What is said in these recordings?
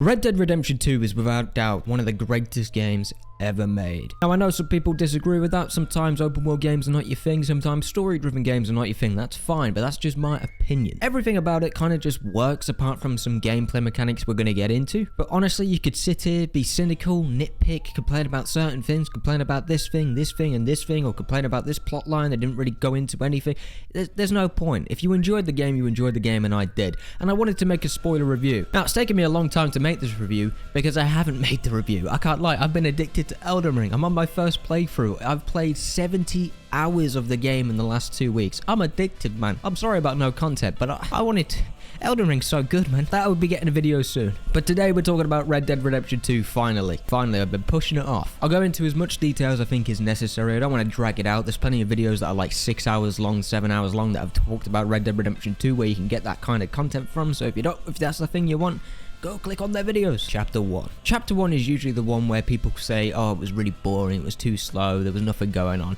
Red Dead Redemption 2 is without doubt one of the greatest games ever made. Now I know some people disagree with that. Sometimes open world games are not your thing, sometimes story driven games are not your thing. That's fine, but that's just my opinion. Everything about it kind of just works apart from some gameplay mechanics we're going to get into. But honestly, you could sit here, be cynical, nitpick, complain about certain things, complain about this thing, and this thing, or complain about this plot line that didn't really go into anything. There's no point. If you enjoyed the game, you enjoyed the game, and I did. And I wanted to make a spoiler review. Now it's taken me a long time to make this review because I haven't made the review. I can't lie, I've been addicted to Elden Ring. I'm on my first playthrough. I've played 70 hours of the game in the last 2 weeks. I'm addicted, man. I'm sorry about no content, but I wanted to. Elden Ring's so good, man. That would be getting a video soon. But today we're talking about Red Dead Redemption 2, finally. Finally, I've been pushing it off. I'll go into as much detail as I think is necessary. I don't want to drag it out. There's plenty of videos that are like 6 hours long, 7 hours long that have talked about Red Dead Redemption 2 where you can get that kind of content from. So if that's the thing you want, go click on their videos. Chapter 1. Chapter 1 is usually the one where people say, oh, it was really boring, it was too slow, there was nothing going on.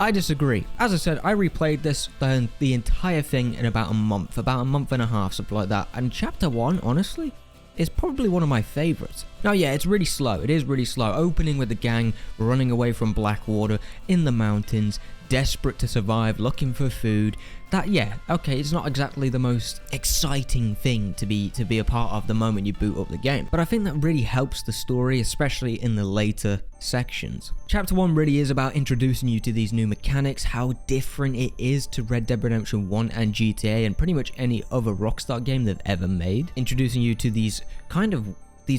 I disagree. As I said, I replayed this, the entire thing in about a month and a half, something like that. And Chapter 1, honestly, is probably one of my favorites. Now, yeah, it's really slow. It is really slow. Opening with the gang, running away from Blackwater, in the mountains, desperate to survive, looking for food. That, yeah, okay, it's not exactly the most exciting thing to be a part of the moment you boot up the game. But I think that really helps the story, especially in the later sections. Chapter 1 really is about introducing you to these new mechanics, how different it is to Red Dead Redemption 1 and GTA and pretty much any other Rockstar game they've ever made. Introducing you to these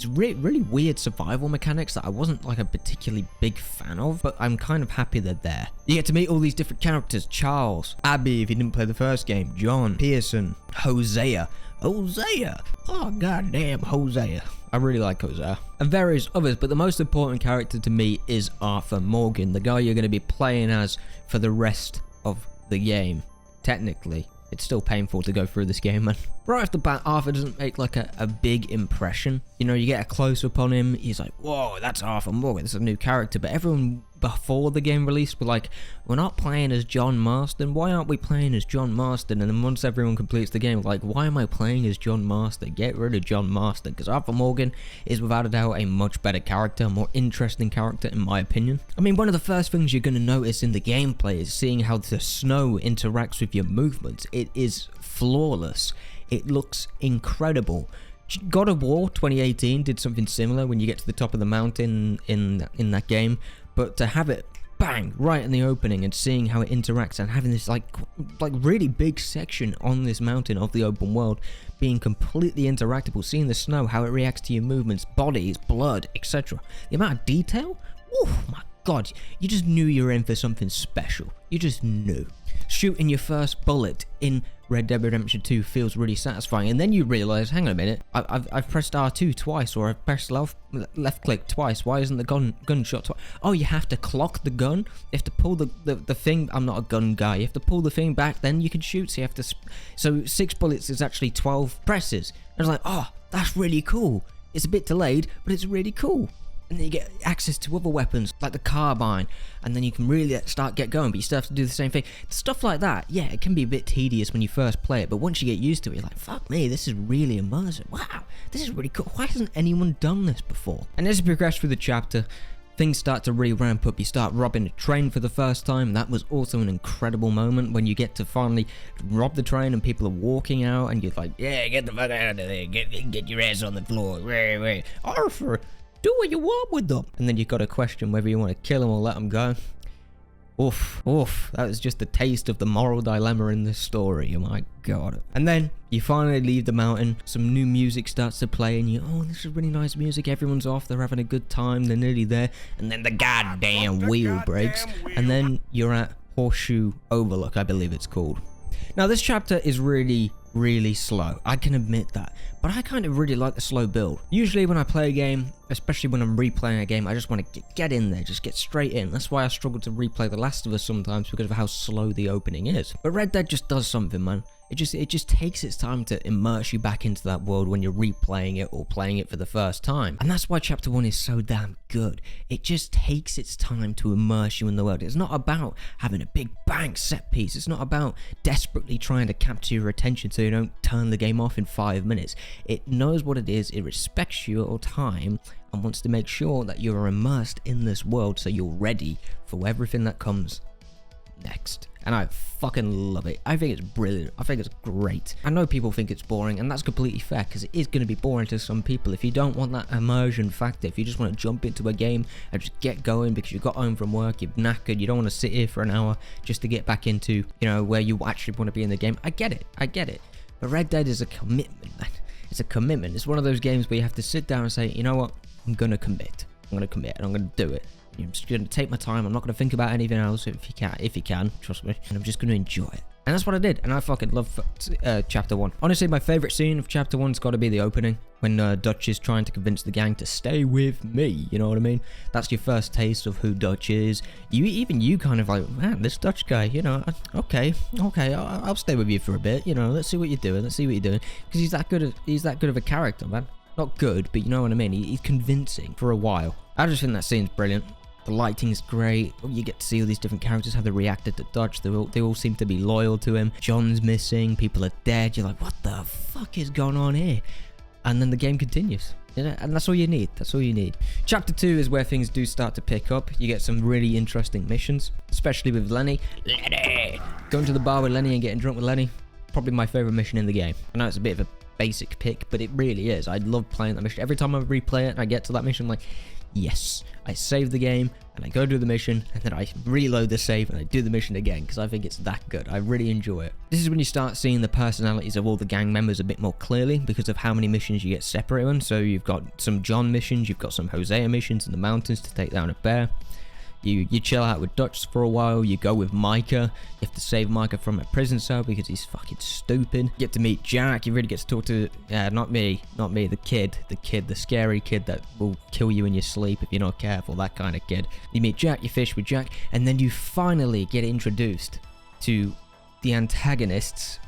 really weird survival mechanics that I wasn't like a particularly big fan of, but I'm kind of happy they're there. You get to meet all these different characters: Charles, Abby if you didn't play the first game, John, Pearson, Hosea, oh goddamn Hosea. I really like Hosea. And various others, but the most important character to me is Arthur Morgan, the guy you're going to be playing as for the rest of the game. Technically, it's still painful to go through this game, man. Right off the bat, Arthur doesn't make like a big impression. You know, you get a close-up on him, he's like, whoa, that's Arthur Morgan, this is a new character. But everyone before the game release were like, we're not playing as John Marston, why aren't we playing as John Marston? And then once everyone completes the game, like, why am I playing as John Marston? Get rid of John Marston, because Arthur Morgan is without a doubt a much better character, a more interesting character in my opinion. I mean, one of the first things you're going to notice in the gameplay is seeing how the snow interacts with your movements. It is flawless. It looks incredible. God of War 2018 did something similar when you get to the top of the mountain in that game, but to have it bang right in the opening and seeing how it interacts and having this like really big section on this mountain of the open world being completely interactable, seeing the snow, how it reacts to your movements, bodies, blood, etc. The amount of detail, oh my god, you just knew you were in for something special. You just knew. Shooting your first bullet in Red Dead Redemption 2 feels really satisfying, and then you realize, hang on a minute, I've pressed R2 twice, or I've pressed left click twice. Why isn't the gunshot twice? Oh, you have to clock the gun. You have to pull the thing. I'm not a gun guy. You have to pull the thing back, then you can shoot. So you have to. So 6 bullets is actually 12 presses. I was like, oh, that's really cool. It's a bit delayed, but it's really cool. And then you get access to other weapons like the carbine, and then you can really get going, but you still have to do the same thing. Stuff like that, yeah, it can be a bit tedious when you first play it, but once you get used to it, you're like, fuck me, this is really immersive. Wow, this is really cool. Why hasn't anyone done this before? And as you progress through the chapter, things start to really ramp up. You start robbing a train for the first time. That was also an incredible moment when you get to finally rob the train and people are walking out, and you're like, yeah, get the fuck out of there, get your ass on the floor. Wait. Arthur, do what you want with them. And then you've got to question whether you want to kill them or let them go. Oof. That was just a taste of the moral dilemma in this story. Oh my god. And then you finally leave the mountain. Some new music starts to play, and oh, this is really nice music. Everyone's off. They're having a good time. They're nearly there. And then the goddamn wheel breaks. And then you're at Horseshoe Overlook, I believe it's called. Now, this chapter is really slow. I can admit that. But I kind of really like the slow build. Usually when I play a game, especially when I'm replaying a game, I just want to get in there, just get straight in. That's why I struggle to replay The Last of Us sometimes, because of how slow the opening is. But Red Dead just does something, man. It just takes its time to immerse you back into that world when you're replaying it or playing it for the first time. And that's why chapter 1 is so damn good. It just takes its time to immerse you in the world. It's not about having a big bang set piece. It's not about desperately trying to capture your attention so you don't turn the game off in 5 minutes. It knows what it is, it respects your time, and wants to make sure that you're immersed in this world so you're ready for everything that comes next. And I fucking love it. I think it's brilliant. I think it's great. I know people think it's boring, and that's completely fair, because it is going to be boring to some people. If you don't want that immersion factor, if you just want to jump into a game and just get going because you got home from work, you're knackered, you don't want to sit here for an hour just to get back into, you know, where you actually want to be in the game, I get it. But Red Dead is a commitment, man. It's a commitment. It's one of those games where you have to sit down and say, you know what, I'm going to commit. I'm going to commit, and I'm going to do it. I'm just going to take my time. I'm not going to think about anything else if you can, trust me. And I'm just going to enjoy it. And that's what I did. And I fucking love chapter 1. Honestly, my favorite scene of chapter 1's got to be the opening. When Dutch is trying to convince the gang to stay with me. You know what I mean? That's your first taste of who Dutch is. Even you kind of like, man, this Dutch guy, you know, okay, I'll stay with you for a bit. You know, let's see what you're doing. Because he's that good of a character, man. Not good, but you know what I mean? He's convincing for a while. I just think that scene's brilliant. The lighting's great. You get to see all these different characters, how they reacted to Dutch. They all seem to be loyal to him. John's missing. People are dead. You're like, what the fuck is going on here? And then the game continues. You know, and that's all you need. That's all you need. Chapter 2 is where things do start to pick up. You get some really interesting missions, especially with Lenny. Going to the bar with Lenny and getting drunk with Lenny. Probably my favorite mission in the game. I know it's a bit of a basic pick, but it really is. I love playing that mission. Every time I replay it and I get to that mission, I'm like, yes, I save the game and I go do the mission, and then I reload the save and I do the mission again, because I think it's that good. I really enjoy it. This is when you start seeing the personalities of all the gang members a bit more clearly, because of how many missions you get separated on. So you've got some John missions, you've got some Hosea missions in the mountains to take down a bear. You chill out with Dutch for a while. You go with Micah. You have to save Micah from a prison cell because he's fucking stupid. You get to meet Jack. You really get to talk to, not me, the kid, the scary kid that will kill you in your sleep if you're not careful, that kind of kid. You meet Jack, you fish with Jack, and then you finally get introduced to the antagonists,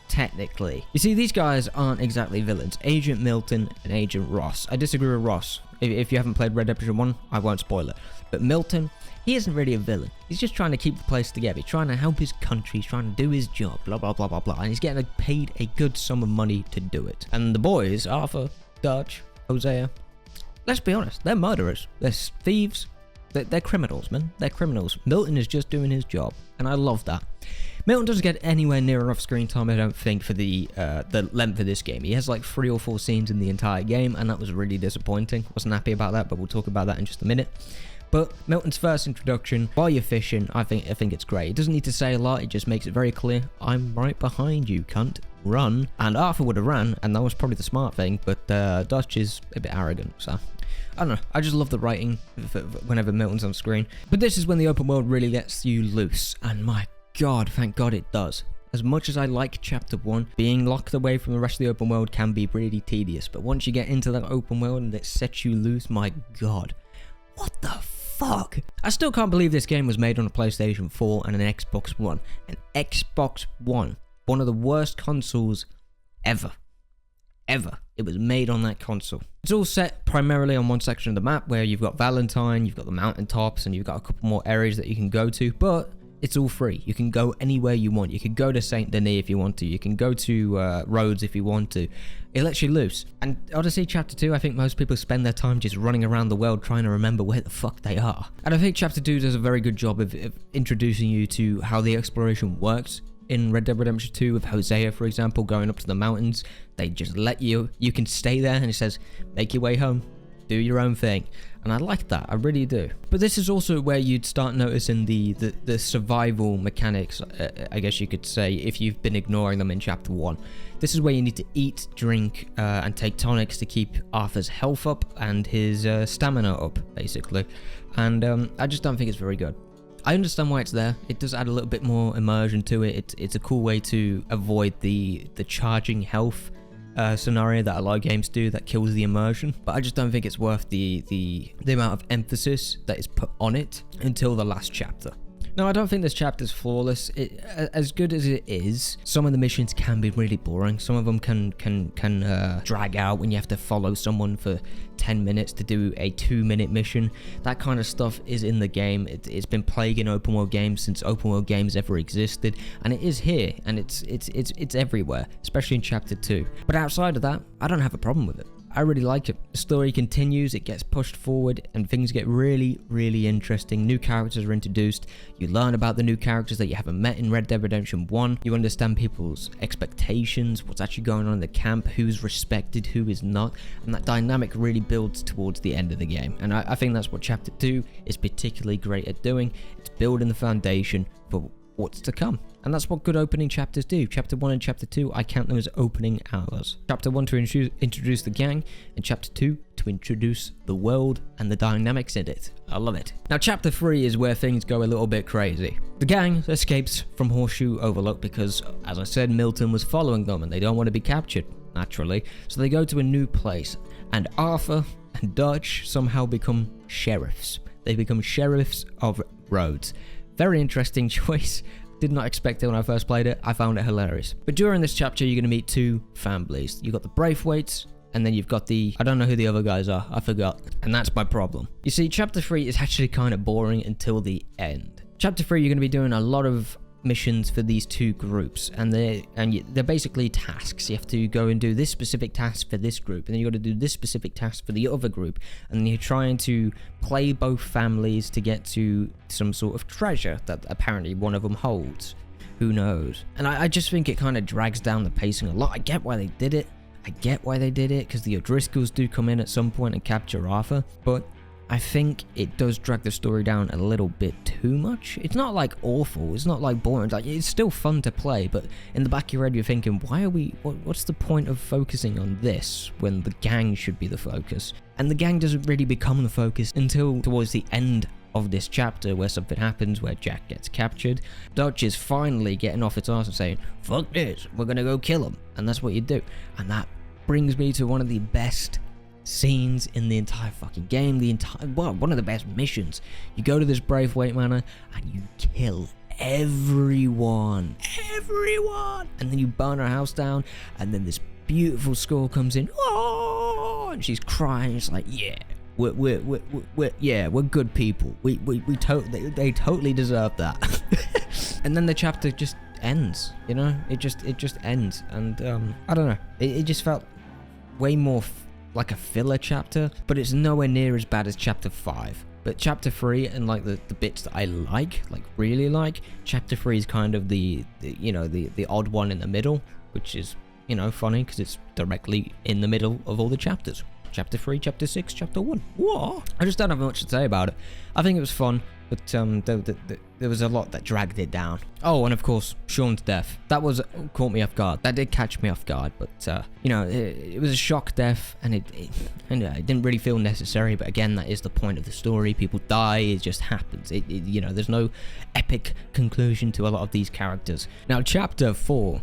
technically. You see, these guys aren't exactly villains. Agent Milton and Agent Ross. I disagree with Ross. If you haven't played Red Dead Redemption 1, I won't spoil it. But Milton, he isn't really a villain. He's just trying to keep the place together. He's trying to help his country. He's trying to do his job. Blah, blah, blah, blah, blah. And he's getting paid a good sum of money to do it. And the boys, Arthur, Dutch, Hosea, let's be honest, they're murderers. They're thieves. They're criminals, man. They're criminals. Milton is just doing his job. And I love that. Milton doesn't get anywhere near enough screen time, I don't think, for the length of this game. He has like 3 or 4 scenes in the entire game, and that was really disappointing. Wasn't happy about that, but we'll talk about that in just a minute. But Milton's first introduction, while you're fishing, I think it's great. It doesn't need to say a lot, it just makes it very clear, I'm right behind you, cunt. Run. And Arthur would have ran, and that was probably the smart thing, but Dutch is a bit arrogant, so I don't know. I just love the writing whenever Milton's on screen. But this is when the open world really lets you loose, and my God, thank God it does. As much as I like chapter 1, being locked away from the rest of the open world can be really tedious, but once you get into that open world and it sets you loose, my God, what the fuck? I still can't believe this game was made on a PlayStation 4 and an Xbox One. An Xbox One. One of the worst consoles ever. It was made on that console. It's all set primarily on one section of the map where you've got Valentine, you've got the mountaintops, and you've got a couple more areas that you can go to, but it's all free. You can go anywhere you want. You can go to Saint Denis if you want to. You can go to Rhodes if you want to. It lets you loose. And honestly, Chapter 2, I think most people spend their time just running around the world trying to remember where the fuck they are. And I think Chapter 2 does a very good job of introducing you to how the exploration works. In Red Dead Redemption 2 with Hosea, for example, going up to the mountains, they just let you can stay there, and it says, make your way home, do your own thing. And I like that, I really do. But this is also where you'd start noticing the survival mechanics, I guess you could say, if you've been ignoring them in Chapter 1. This is where you need to eat, drink, and take tonics to keep Arthur's health up and his stamina up, basically. And I just don't think it's very good. I understand why it's there. It does add a little bit more immersion to it. It's a cool way to avoid the charging health scenario that a lot of games do that kills the immersion. But I just don't think it's worth the amount of emphasis that is put on it until the last chapter. No, I don't think this chapter's flawless. As good as it is, some of the missions can be really boring. Some of them can drag out when you have to follow someone for 10 minutes to do a 2-minute mission. That kind of stuff is in the game. It's been plaguing open world games since open world games ever existed, and it is here, and it's everywhere, especially in chapter 2. But outside of that, I don't have a problem with it. I really like it. The story continues, it gets pushed forward, and things get really, really interesting. New characters are introduced. You learn about the new characters that you haven't met in Red Dead Redemption 1. You understand people's expectations, what's actually going on in the camp, who's respected, who is not, and that dynamic really builds towards the end of the game. And I think that's what Chapter 2 is particularly great at doing. It's building the foundation for what's to come. And that's what good opening chapters do. Chapter 1 and Chapter 2, I count them as opening hours. Chapter 1 to introduce the gang, and Chapter 2 to introduce the world and the dynamics in it. I love it. Now, Chapter 3 is where things go a little bit crazy. The gang escapes from Horseshoe Overlook because, as I said, Milton was following them and they don't want to be captured, naturally. So they go to a new place, and Arthur and Dutch somehow become sheriffs. They become sheriffs of Rhodes. Very interesting choice. Did not expect it when I first played it. I found it hilarious. But during this chapter, you're going to meet two families. You've got the Braithwaites, and then you've got the... I don't know who the other guys are. I forgot. And that's my problem. You see, Chapter 3 is actually kind of boring until the end. Chapter 3, you're going to be doing a lot of missions for these two groups, and they're basically tasks. You have to go and do this specific task for this group, and then you got to do this specific task for the other group, and then you're trying to play both families to get to some sort of treasure that apparently one of them holds. Who knows? And I just think it kind of drags down the pacing a lot. I get why they did it. Because the O'Driscolls do come in at some point and capture Arthur, but I think it does drag the story down a little bit too much. It's not like awful, it's not like boring, like it's still fun to play, but in the back of your head you're thinking, why are we, what's the point of focusing on this when the gang should be the focus? And the gang doesn't really become the focus until towards the end of this chapter, where something happens, where Jack gets captured. Dutch is finally getting off its arse and saying, fuck this, we're gonna go kill him, and that's what you do. And that brings me to one of the best scenes in the entire fucking game, one of the best missions. You go to this Braithwaite Manor and you kill everyone, and then you burn her house down, and then this beautiful score comes in, oh, and she's crying. It's like, yeah, we're good people. They totally deserve that. And then the chapter just ends. You know, it just ends, and I don't know. It just felt way more like a filler chapter, but it's nowhere near as bad as Chapter 5. But Chapter 3 and like the bits that I really like, Chapter 3 is kind of the odd one in the middle, which is, you know, funny because it's directly in the middle of all the chapters. Chapter 3, Chapter 6, Chapter 1. What? I just don't have much to say about it. I think it was fun, but there was a lot that dragged it down. Oh, and of course, Sean's death. That caught me off guard. That did catch me off guard, but you know, it was a shock death, and it didn't really feel necessary. But again, that is the point of the story. People die. It just happens. You know, there's no epic conclusion to a lot of these characters. Now, Chapter 4.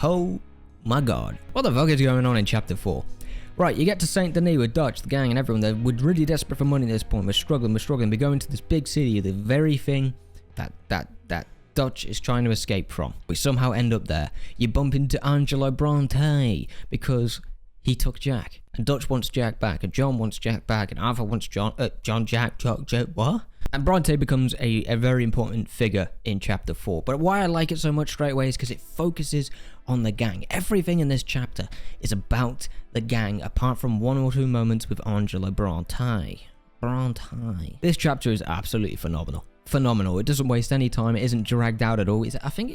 Oh my God, what the fuck is going on in Chapter 4? Right, you get to St. Denis with Dutch, the gang, and everyone. We're really desperate for money at this point. We're struggling. We go into this big city, the very thing that Dutch is trying to escape from. We somehow end up there. You bump into Angelo Bronte because he took Jack. And Dutch wants Jack back, and John wants Jack back, and Arthur wants Jack, what? And Bronte becomes a very important figure in Chapter 4. But why I like it so much straight away is because it focuses on the gang. Everything in this chapter is about the gang, apart from one or two moments with Angelo Bronte. This chapter is absolutely phenomenal. It doesn't waste any time. It isn't dragged out at all. I think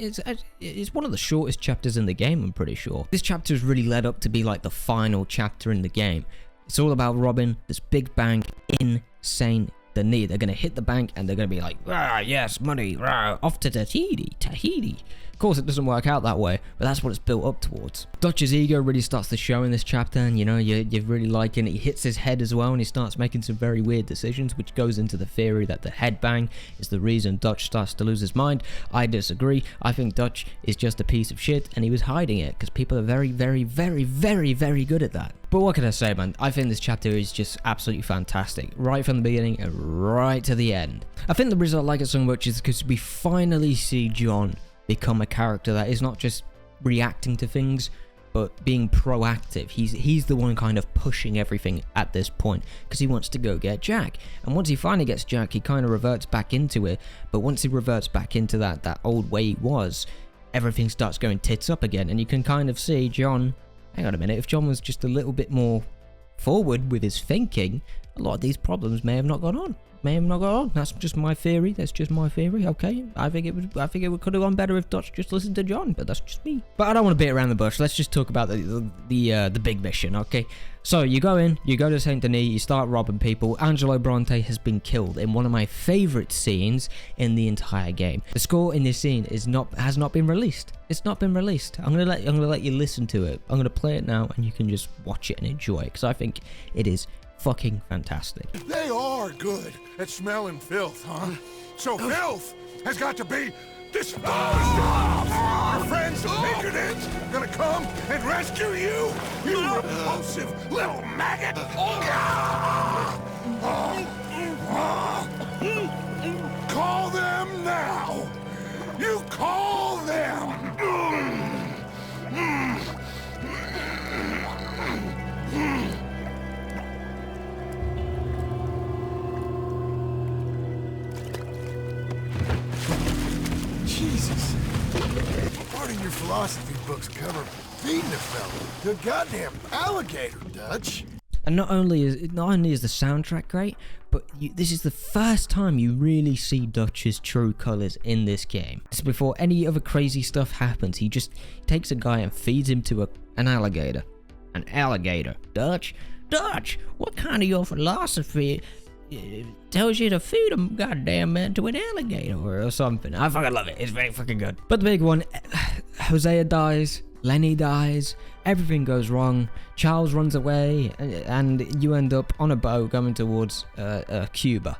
it's one of the shortest chapters in the game, I'm pretty sure. This chapter is really led up to be like the final chapter in the game. It's all about robbing this big bank in St. Denis. They're going to hit the bank and they're going to be like, ah, yes, money, rah, off to Tahiti. Of course, it doesn't work out that way, but that's what it's built up towards. Dutch's ego really starts to show in this chapter, and you know, you're really liking it. He hits his head as well, and he starts making some very weird decisions, which goes into the theory that the headbang is the reason Dutch starts to lose his mind. I disagree. I think Dutch is just a piece of shit, and he was hiding it, because people are very, very, very, very, very good at that. But what can I say, man? I think this chapter is just absolutely fantastic. Right from the beginning and right to the end. I think the reason I like it so much is because we finally see John become a character that is not just reacting to things, but being proactive. He's the one kind of pushing everything at this point because he wants to go get Jack. And once he finally gets Jack, he kind of reverts back into it. But once he reverts back into that old way he was, everything starts going tits up again. And you can kind of see John, hang on a minute, if John was just a little bit more forward with his thinking, a lot of these problems may have not gone on. That's just my theory. Okay, I think it could have gone better if Dutch just listened to John, but that's just me. But I don't want to beat around the bush. Let's just talk about the big mission, okay? So you go to Saint Denis, you start robbing people. Angelo Bronte has been killed in one of my favorite scenes in the entire game. The score in this scene has not been released. It's not been released. I'm gonna let you listen to it. I'm gonna play it now, and you can just watch it and enjoy it because I think it is fucking fantastic. They are good at smelling filth, huh? So filth has got to be disposed of. Your friends, the patrons, are gonna come and rescue you, you repulsive little maggot. Call them now. You call them. Jesus. Part of your philosophy books cover feeding a fella to a goddamn alligator, Dutch. And not only is the soundtrack great, but this is the first time you really see Dutch's true colors in this game. This is before any other crazy stuff happens. He just takes a guy and feeds him to an alligator. An alligator. Dutch, what kind of your philosophy tells you to feed him, goddamn man, to an alligator or something? I fucking love it. It's very fucking good. But the big one, Hosea dies, Lenny dies, everything goes wrong, Charles runs away, and you end up on a boat going towards Cuba.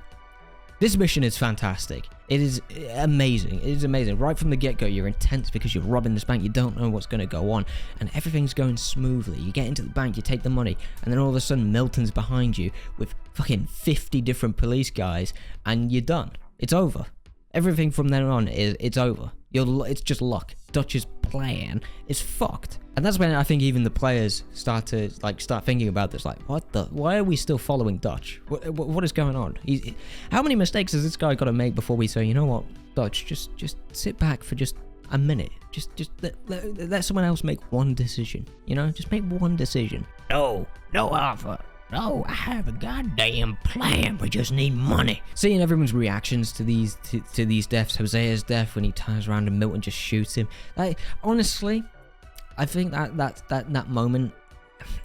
This mission is fantastic. It is amazing. It is amazing. Right from the get-go, you're intense because you're robbing this bank. You don't know what's going to go on, and everything's going smoothly. You get into the bank, you take the money, and then all of a sudden, Milton's behind you with fucking 50 different police guys, and you're done. It's over. Everything from then on it's over. It's just luck. Dutch's plan is fucked. And that's when I think even the players start thinking about this, like, why are we still following Dutch? What is going on? How many mistakes has this guy got to make before we say, you know what, Dutch, just sit back for just a minute. Just let someone else make one decision. You know, just make one decision. No, Arthur. No, I have a goddamn plan. We just need money. Seeing everyone's reactions to these deaths, Hosea's death when he turns around and Milton just shoots him. Like, honestly, I think that moment,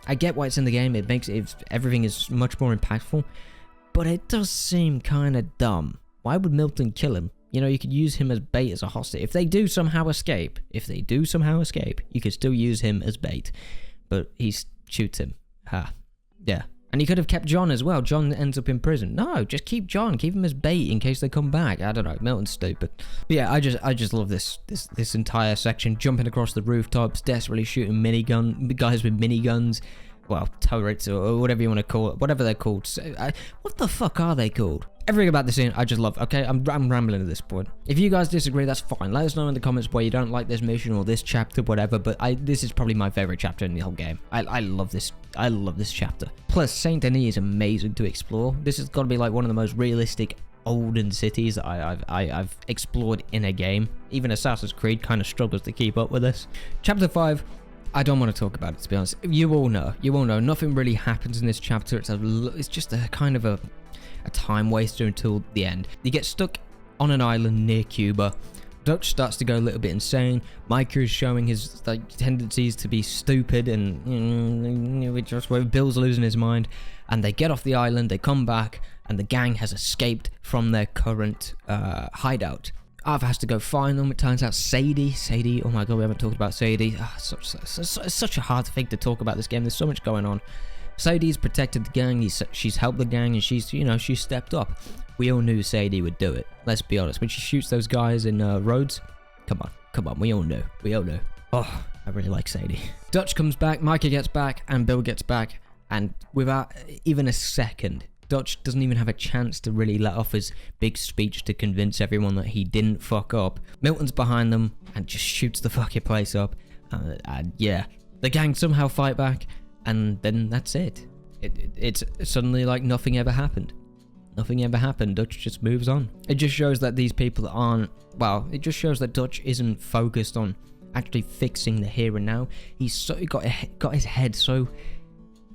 I get why it's in the game. It makes everything is much more impactful, but it does seem kind of dumb. Why would Milton kill him? You know, you could use him as bait as a hostage. If they do somehow escape, you could still use him as bait. But he shoots him. Yeah. And he could have kept John as well. John ends up in prison. No, just keep John. Keep him as bait in case they come back. I don't know. Milton's stupid. But yeah, I just love this entire section. Jumping across the rooftops, desperately shooting guys with miniguns. Well, turrets or whatever you want to call it. Whatever they're called. What the fuck are they called? Everything about this scene, I just love. Okay, I'm rambling at this point. If you guys disagree, that's fine. Let us know in the comments why you don't like this mission or this chapter, whatever. But this is probably my favorite chapter in the whole game. I love this. I love this chapter. Plus, Saint Denis is amazing to explore. This has got to be like one of the most realistic olden cities that I've explored in a game. Even Assassin's Creed kind of struggles to keep up with this. Chapter 5. I don't want to talk about it, to be honest. You all know. Nothing really happens in this chapter. It's just a kind of a time waster until the end. You get stuck on an island near Cuba. Dutch starts to go a little bit insane. Micah is showing his tendencies to be stupid, and just where Bill's losing his mind. And they get off the island. They come back, and the gang has escaped from their current hideout. Arthur has to go find them. It turns out Sadie, oh my god, we haven't talked about Sadie. Such a hard thing to talk about this game. There's so much going on. Sadie's protected the gang. She's helped the gang, and she's stepped up. We all knew Sadie would do it. Let's be honest. When she shoots those guys in Rhodes, come on, we all knew. Oh, I really like Sadie. Dutch comes back, Micah gets back, and Bill gets back, and without even a second, Dutch doesn't even have a chance to really let off his big speech to convince everyone that he didn't fuck up. Milton's behind them and just shoots the fucking place up. And yeah, the gang somehow fight back, and then that's it. It's suddenly like nothing ever happened. Nothing ever happened. Dutch just moves on. It just shows that these people aren't, well, it just shows that Dutch isn't focused on actually fixing the here and now. He's so got his head so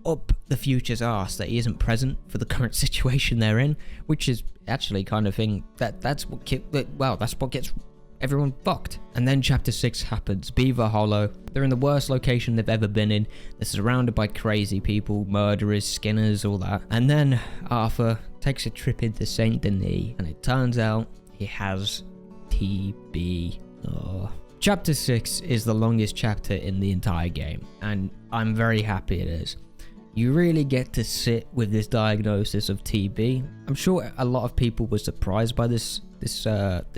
up the future's arse that he isn't present for the current situation they're in, which is actually kind of thing that's what gets everyone fucked. And then chapter 6 happens. Beaver Hollow. They're in the worst location they've ever been in. They're surrounded by crazy people, murderers, skinners, all that. And then Arthur takes a trip into Saint Denis, and it turns out he has TB. Oh. Chapter 6 is the longest chapter in the entire game, and I'm very happy it is. You really get to sit with this diagnosis of TB. I'm sure a lot of people were surprised by this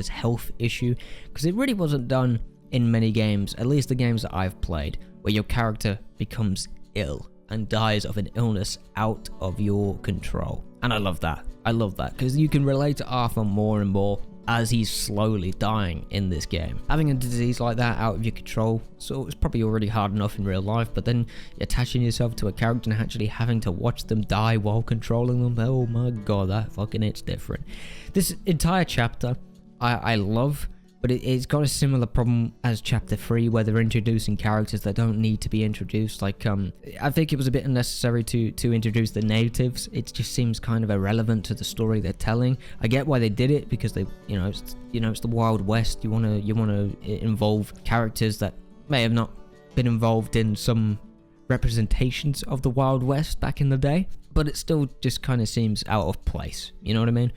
health issue, because it really wasn't done in many games, at least the games that I've played, where your character becomes ill and dies of an illness out of your control. And I love that. I love that, because you can relate to Arthur more and more as he's slowly dying in this game. Having a disease like that out of your control, so it's probably already hard enough in real life, but then attaching yourself to a character and actually having to watch them die while controlling them, oh my god, that fucking hits different. This entire chapter, I love, but it's got a similar problem as chapter 3, where they're introducing characters that don't need to be introduced. Like, I think it was a bit unnecessary to introduce the natives. It just seems kind of irrelevant to the story they're telling. I get why they did it, because it's the Wild West. You wanna involve characters that may have not been involved in some representations of the Wild West back in the day, but it still just kind of seems out of place. You know what I mean?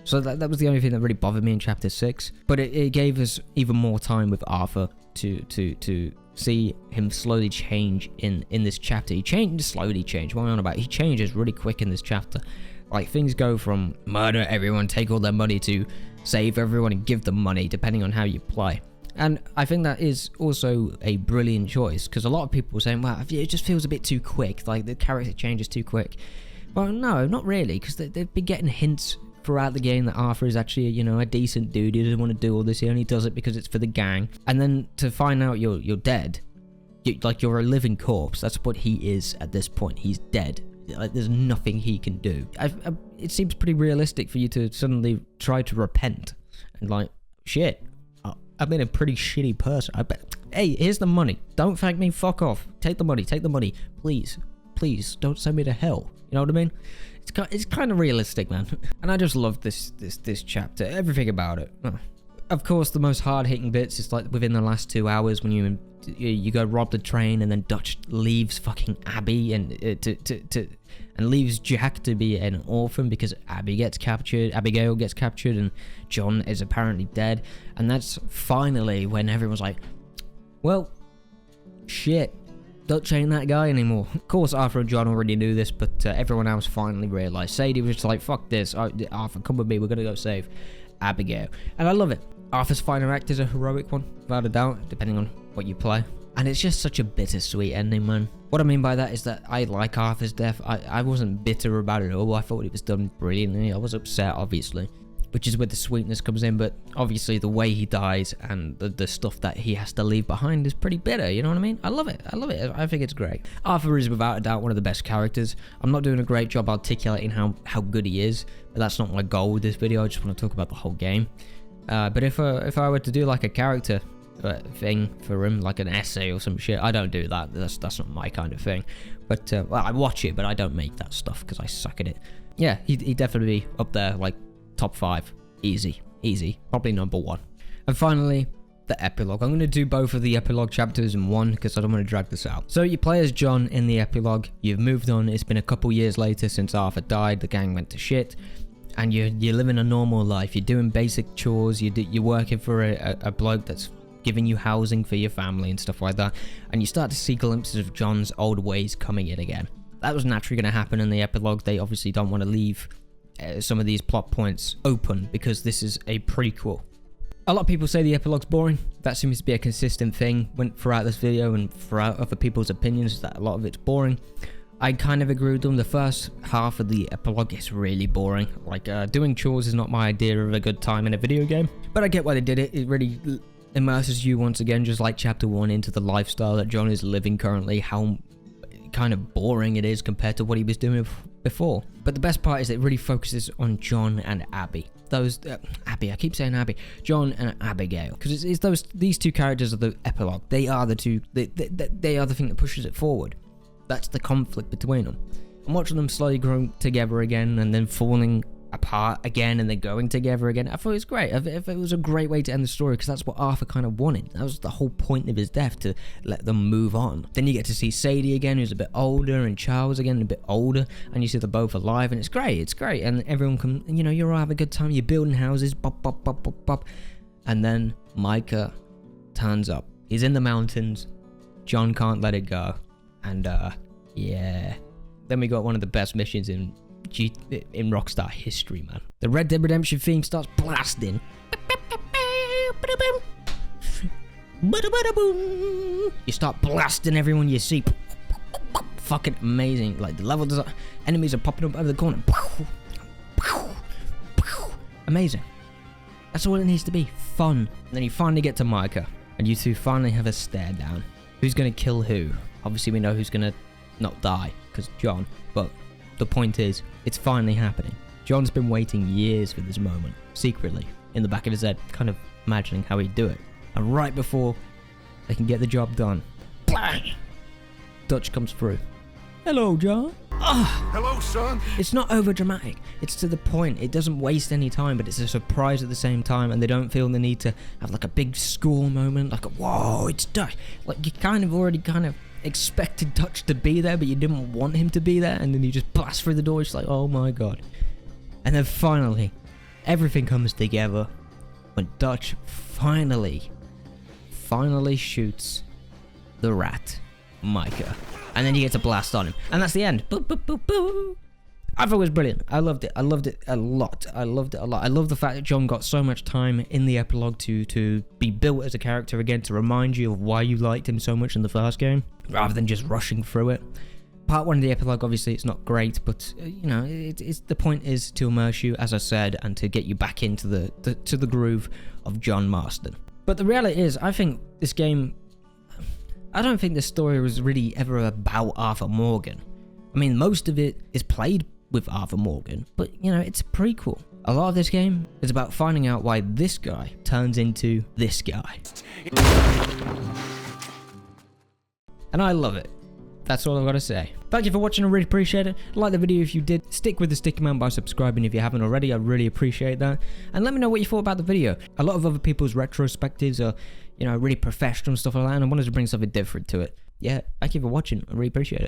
So that was the only thing that really bothered me in chapter 6, but it gave us even more time with Arthur to see him slowly change in this chapter. He slowly changed. What am I on about? He changes really quick in this chapter. Like, things go from murder everyone, take all their money, to save everyone and give them money, depending on how you play. And I think that is also a brilliant choice, because a lot of people were saying, well, it just feels a bit too quick, like the character changes too quick. Well, no, not really, because they've been getting hints throughout the game that Arthur is actually, a decent dude. He doesn't want to do all this. He only does it because it's for the gang. And then to find out you're dead, you're a living corpse. That's what he is at this point. He's dead. Like, there's nothing he can do. It seems pretty realistic for you to suddenly try to repent and like, shit, I've been a pretty shitty person. I bet. Hey, here's the money. Don't thank me. Fuck off. Take the money. Take the money. Please, don't send me to hell. You know what I mean? It's kind of realistic, man. And I just love this chapter, everything about it. Of course, the most hard-hitting bits is like within the last 2 hours when you go rob the train, and then Dutch leaves fucking Abby and leaves Jack to be an orphan because Abigail gets captured, and John is apparently dead. And that's finally when everyone's like, well, shit. Dutch ain't that guy anymore. Of course, Arthur and John already knew this, but everyone else finally realised. Sadie was just like, fuck this. Arthur, come with me. We're going to go save Abigail. And I love it. Arthur's final act is a heroic one, without a doubt, depending on what you play. And it's just such a bittersweet ending, man. What I mean by that is that I like Arthur's death. I wasn't bitter about it at all. I thought it was done brilliantly. I was upset, obviously, which is where the sweetness comes in, but obviously the way he dies and the stuff that he has to leave behind is pretty bitter, you know what I mean? I love it. I think it's great. Arthur is without a doubt one of the best characters. I'm not doing a great job articulating how good he is, but that's not my goal with this video. I just want to talk about the whole game. But if I were to do like a character thing for him, like an essay or some shit, I don't do that. That's not my kind of thing. But well, I watch it, but I don't make that stuff because I suck at it. Yeah, he'd definitely be up there, like top 5, easy, probably number 1. And finally, the epilogue. I'm going to do both of the epilogue chapters in one because I don't want to drag this out. So you play as John in the epilogue. You've moved on. It's been a couple years later since Arthur died. The gang went to shit, and you're living a normal life. You're doing basic chores. You're working for a bloke that's giving you housing for your family and stuff like that. And you start to see glimpses of John's old ways coming in again. That was naturally going to happen in the epilogue. They obviously don't want to leave some of these plot points open because this is a prequel. A lot of people say the epilogue's boring. That seems to be a consistent thing throughout this video and throughout other people's opinions, that a lot of it's boring. I kind of agree with them. The first half of the epilogue is really boring. Like, doing chores is not my idea of a good time in a video game. But I get why they did it. It really immerses you once again, just like chapter 1, into the lifestyle that John is living currently. How kind of boring it is compared to what he was doing before. But the best part is it really focuses on John and Abby. Abby, I keep saying Abby. John and Abigail. Because these two characters of the epilogue. They are the two, they are the thing that pushes it forward. That's the conflict between them. I'm watching them slowly grow together again and then falling apart again and then going together again. I thought it was great. It was a great way to end the story because that's what Arthur kind of wanted. That was the whole point of his death, to let them move on. Then you get to see Sadie again, who's a bit older, and Charles again, a bit older, and you see they're both alive, and it's great. It's great, and everyone can, you know, you're all having a good time. You're building houses, bop, bop, bop, bop, bop, and then Micah turns up. He's in the mountains. John can't let it go. And yeah, then we got one of the best missions in Rockstar history, man. The Red Dead Redemption theme starts blasting. You start blasting everyone you see. Fucking amazing. Like, the level design, enemies are popping up over the corner. Amazing. That's all it needs to be. Fun. And then you finally get to Micah, and you two finally have a stare down. Who's gonna kill who? Obviously we know who's gonna not die, because John, but the point is, it's finally happening. John's been waiting years for this moment, secretly, in the back of his head, kind of imagining how he'd do it. And right before they can get the job done, bang! Dutch comes through. Hello, John. Hello, son. It's not over dramatic. It's to the point. It doesn't waste any time, but it's a surprise at the same time, and they don't feel the need to have like a big school moment, like a, whoa, it's Dutch. Like, you kind of already expected Dutch to be there, but you didn't want him to be there, and then you just blast through the door. It's like, oh my god. And then finally, everything comes together when Dutch finally shoots the rat, Micah. And then you get to blast on him. And that's the end. Boop, boop, boop, boop. I thought it was brilliant. I loved it. I loved it a lot. I loved it a lot. I love the fact that John got so much time in the epilogue to be built as a character again, to remind you of why you liked him so much in the first game, rather than just rushing through it. Part 1 of the epilogue, obviously, it's not great, but, you know, it's the point is to immerse you, as I said, and to get you back into the groove of John Marston. But the reality is, I think this game, I don't think the story was really ever about Arthur Morgan. I mean, most of it is played with Arthur Morgan, but, you know, it's a prequel. A lot of this game is about finding out why this guy turns into this guy. And I love it. That's all I've got to say. Thank you for watching, I really appreciate it. Like the video if you did. Stick with the Sticky Man by subscribing if you haven't already, I really appreciate that. And let me know what you thought about the video. A lot of other people's retrospectives are, you know, really professional and stuff like that, and I wanted to bring something different to it. Yeah, thank you for watching, I really appreciate it.